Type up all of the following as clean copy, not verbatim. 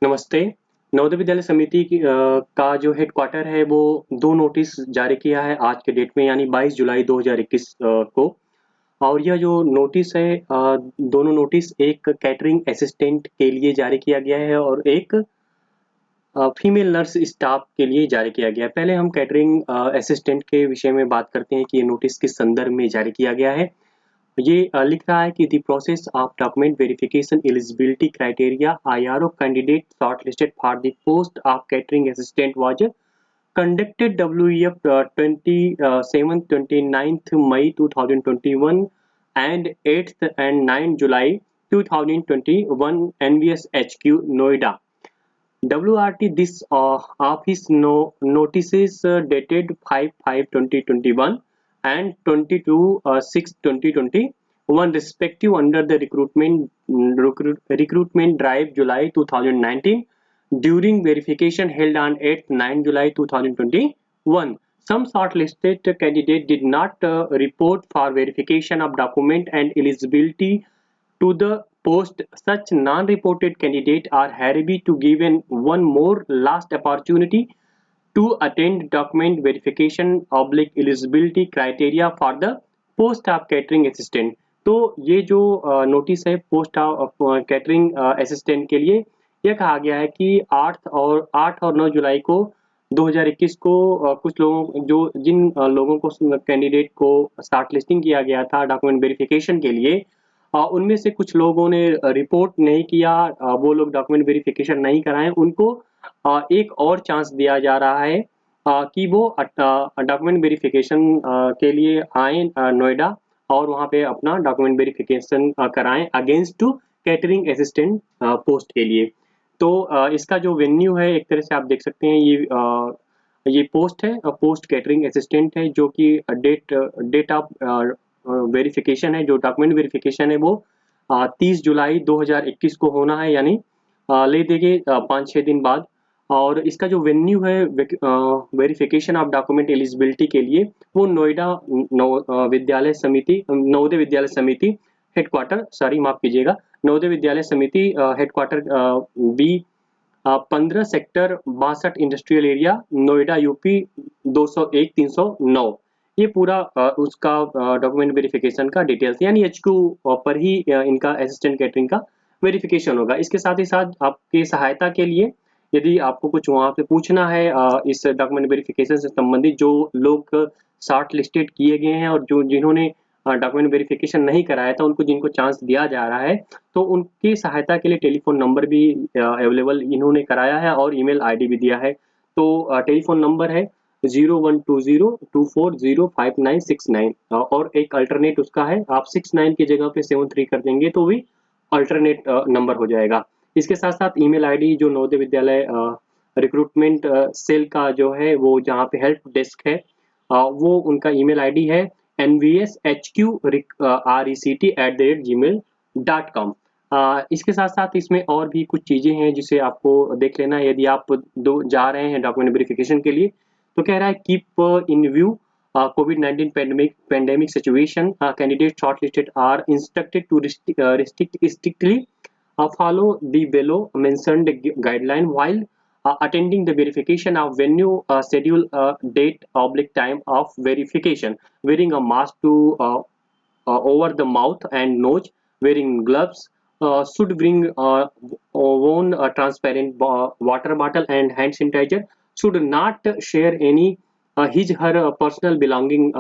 नमस्ते। नवोदय विद्यालय समिति का जो हेडक्वार्टर है वो 2 नोटिस जारी किया है आज के डेट में यानी 22 जुलाई 2021 को। और यह जो नोटिस है दोनों नोटिस एक कैटरिंग असिस्टेंट के लिए जारी किया गया है और एक फीमेल नर्स स्टाफ के लिए जारी किया गया है। पहले हम कैटरिंग असिस्टेंट के विषय में बात करते हैं कि ये नोटिस किस संदर्भ में जारी किया गया है। ये लिख रहा है कि the process of document verification eligibility criteria IRO candidate shortlisted for the post of catering assistant was conducted WEF 27th 29th May 2021 and 8th and 9th July 2021 NVS HQ Noida. WRT this office notices dated 5/5/2021 and 22/6/2021 respective under the recruitment drive July 2019 during verification held on 8th-9 July 2021. Some shortlisted candidates did not report for verification of document and eligibility to the post. Such non-reported candidates are happy to given one more last opportunity to attend document verification oblique eligibility criteria for the post of catering assistant. तो ये जो notice है post of catering assistant के लिए यह कहा गया है कि 8 और 9 जुलाई को 2021 को कुछ लोगों जो जिन लोगों को कैंडिडेट को शॉर्ट लिस्टिंग किया गया था डॉक्यूमेंट वेरिफिकेशन के लिए उनमें से कुछ लोगों ने रिपोर्ट नहीं किया, वो लोग डॉक्यूमेंट वेरिफिकेशन नहीं कराएं, उनको एक और चांस दिया जा रहा है कि वो डॉक्यूमेंट वेरिफिकेशन के लिए आए नोएडा और वहाँ पे अपना डॉक्यूमेंट वेरिफिकेशन कराएं against to catering assistant post के लिए। तो इसका जो वेन्यू है एक तरह से आप देख सकते हैं ये पोस्ट है, पोस्ट कैटरिंग असिस्टेंट है जो कि डेट ऑफ वेरिफिकेशन है, जो डॉक्यूमेंट वेरिफिकेशन है वो 30 जुलाई 2021 को होना है, यानी ले देंगे 5-6 दिन बाद। और इसका जो वेन्यू है वेरिफिकेशन ऑफ डॉक्यूमेंट एलिजिबिलिटी के लिए वो नोएडा नवोदय विद्यालय समिति हेडक्वार्टर, सॉरी माफ कीजिएगा, Navodaya Vidyalaya Samiti headquarter B 15 sector 62 industrial area Noida UP 201-309। ये पूरा उसका डॉक्यूमेंट वेरिफिकेशन का डिटेल्स यानी एचक्यू पर ही इनका असिस्टेंट कैटरिंग का वेरिफिकेशन होगा। इसके साथ ही साथ आपकी सहायता के लिए यदि आपको कुछ वहाँ पे पूछना है इस डॉक्यूमेंट वेरिफिकेशन से संबंधित, जो लोग शॉर्ट लिस्टेड किए गए हैं और जो जिन्होंने डॉक्यूमेंट वेरिफिकेशन नहीं कराया था उनको जिनको चांस दिया जा रहा है, तो उनकी सहायता के लिए टेलीफोन नंबर भी अवेलेबल इन्होंने कराया है और ईमेल आईडी भी दिया है। तो टेलीफोन नंबर है 012024059969 और एक अल्टरनेट उसका है, आप 69 की जगह पे 73 कर देंगे तो भी अल्टरनेट नंबर हो जाएगा। इसके साथ साथ ईमेल आईडी जो नवोदय विद्यालय रिक्रूटमेंट सेल का जो है वो जहाँ पे हेल्प डेस्क है वो उनका ईमेल आईडी है nvshqrect@gmail.com। इसके साथ साथ इसमें और भी कुछ चीज़ें हैं जिसे आपको देख लेना है यदि आप जा रहे हैं डॉक्यूमेंट वेरिफिकेशन के लिए। तो कह रहा है keep in view COVID-19 pandemic situation, candidates shortlisted are instructed to strictly follow the below mentioned guideline while attending the verification of venue, schedule, date, time of verification, wearing a mask to over the mouth and nose, wearing gloves, should bring own transparent water bottle and hand sanitizer, should not share any her personal belonging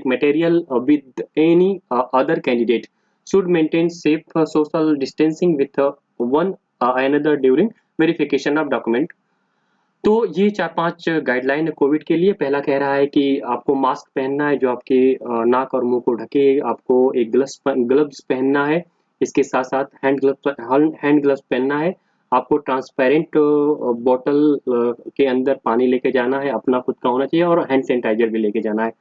material with any other candidate, should maintain safe social distancing with one another during verification of document। तो ये 4-5 guideline है Covid के लिए। पहला कह रहा है कि आपको मास्क पहनना है जो आपके नाक और मुंह को ढके, आपको एक ग्लव्स पहनना है, इसके साथ साथ हैंड ग्लव्स पहनना है, आपको ट्रांसपेरेंट बोतल के अंदर पानी लेके जाना है, अपना खुद का होना चाहिए, और हैंड सैनिटाइजर भी लेके जाना है।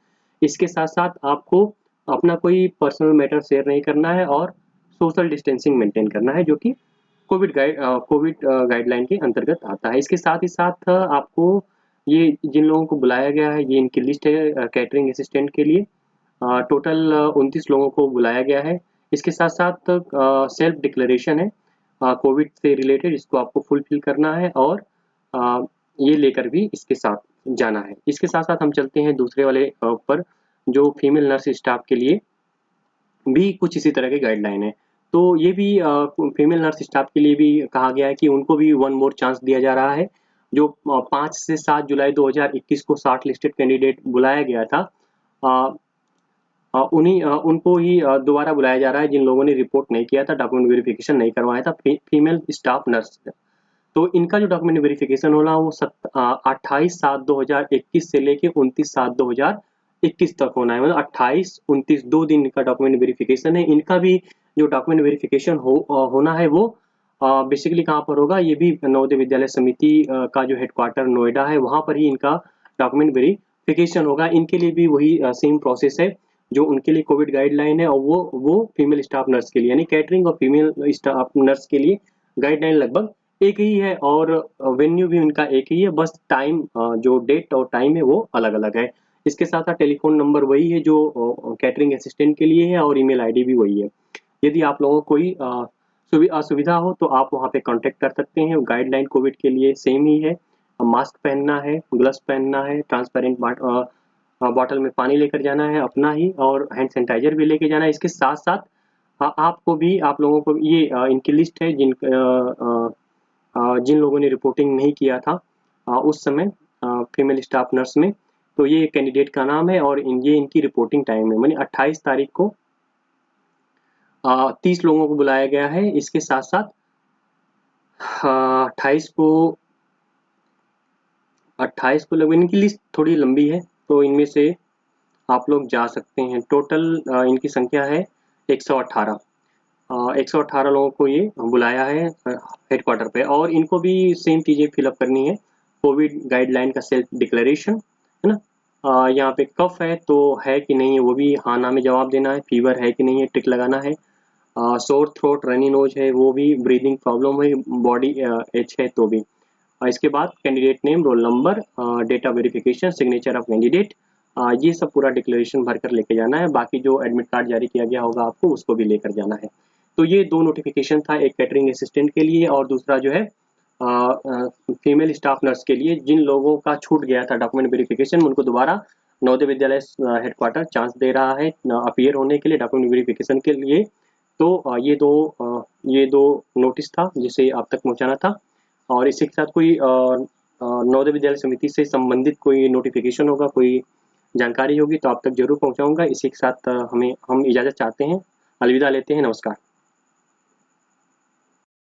इसके साथ साथ आपको अपना कोई पर्सनल मैटर शेयर नहीं करना है और सोशल डिस्टेंसिंग मेंटेन करना है जो कि कोविड गाइडलाइन के अंतर्गत आता है। इसके साथ ही साथ आपको ये जिन लोगों को बुलाया गया है ये इनकी लिस्ट है कैटरिंग असिस्टेंट के लिए। टोटल 29 लोगों को बुलाया गया है। इसके साथ साथ सेल्फ डिक्लेरेशन है कोविड से रिलेटेड इसको आपको फुलफिल करना है और ये लेकर भी इसके साथ जाना है। इसके साथ साथ हम चलते हैं दूसरे वाले पर, जो फीमेल नर्स स्टाफ के लिए भी कुछ इसी तरह के गाइडलाइन है। तो ये भी फीमेल नर्स स्टाफ के लिए भी कहा गया है कि उनको भी वन मोर चांस दिया जा रहा है। जो 5 से 7 जुलाई 2021 को 60 लिस्टेड कैंडिडेट बुलाया गया था, उनको ही दोबारा बुलाया जा रहा है जिन लोगों ने रिपोर्ट नहीं किया था, डॉक्यूमेंट वेरिफिकेशन नहीं करवाया था, फीमेल स्टाफ नर्स। तो इनका जो डॉक्यूमेंट वेरिफिकेशन होना वो 28/7/2021 से लेके 29/7/2021 तक होना है। मतलब 28-29 2 दिन का डॉक्यूमेंट वेरिफिकेशन है। इनका भी जो डॉक्यूमेंट वेरिफिकेशन होना है वो बेसिकली कहाँ पर होगा, ये भी नवोदय विद्यालय समिति का जो हेडक्वार्टर नोएडा है वहाँ पर ही इनका डॉक्यूमेंट वेरिफिकेशन होगा। इनके लिए भी वही सेम प्रोसेस है जो उनके लिए कोविड गाइडलाइन है, और वो फीमेल स्टाफ नर्स के लिए यानी कैटरिंग और फीमेल स्टाफ नर्स के लिए गाइडलाइन लगभग एक ही है, और वेन्यू भी उनका एक ही है, बस टाइम जो डेट और टाइम है वो अलग अलग है। इसके साथ साथ टेलीफोन नंबर वही है जो कैटरिंग असिस्टेंट के लिए है, और ईमेल आईडी भी वही है। यदि आप लोगों को कोई असुविधा हो तो आप वहाँ पे कांटेक्ट कर सकते हैं। गाइडलाइन कोविड के लिए सेम ही है। मास्क पहनना है, ग्लव्स पहनना है, ट्रांसपेरेंट बॉटल में पानी लेकर जाना है अपना ही, और हैंड सैनिटाइजर भी लेके जाना है। इसके साथ साथ आपको भी, आप लोगों को ये इनकी लिस्ट है जिन लोगों ने रिपोर्टिंग नहीं किया था उस समय फीमेल स्टाफ नर्स में, तो ये कैंडिडेट का नाम है और ये इनकी रिपोर्टिंग टाइम है। मैंने 28 तारीख को 30 लोगों को बुलाया गया है। इसके साथ साथ 28 को लगभग, इनकी लिस्ट थोड़ी लंबी है तो इनमें से आप लोग जा सकते हैं। टोटल इनकी संख्या है 118। 118 लोगों को ये बुलाया है हेडक्वार्टर पे, और इनको भी सेम चीज़ें फिलअप करनी है। कोविड गाइडलाइन का सेल्फ डिक्लेरेशन है ना, यहाँ पे कफ है तो है कि नहीं है वो भी हाँ ना में जवाब देना है, फीवर है कि नहीं है टिक लगाना है, सोर थ्रोट रनी नोज है वो भी, ब्रीदिंग प्रॉब्लम है, बॉडी एच है तो भी। इसके बाद candidate name, roll number, data verification, signature of candidate, ये सब पूरा डिक्लेरेशन भरकर लेके जाना है। बाकी जो एडमिट कार्ड जारी किया गया होगा आपको उसको भी लेकर जाना है। तो ये 2 नोटिफिकेशन था, एक कैटरिंग असिस्टेंट के लिए और दूसरा जो है फीमेल स्टाफ नर्स के लिए। जिन लोगों का छूट गया था डॉक्यूमेंट वेरिफिकेशन उनको दोबारा नवोदय विद्यालय हेडक्वार्टर चांस दे रहा है अपीयर होने के लिए डॉक्यूमेंट वेरिफिकेशन के लिए। तो ये दो नोटिस था जिसे आप तक पहुंचाना था। और इसी के साथ कोई नवोदय विद्यालय समिति से संबंधित कोई नोटिफिकेशन होगा, कोई जानकारी होगी तो आप तक जरूर पहुंचाऊंगा। इसी के साथ हम इजाज़त चाहते हैं, अलविदा लेते हैं, नमस्कार।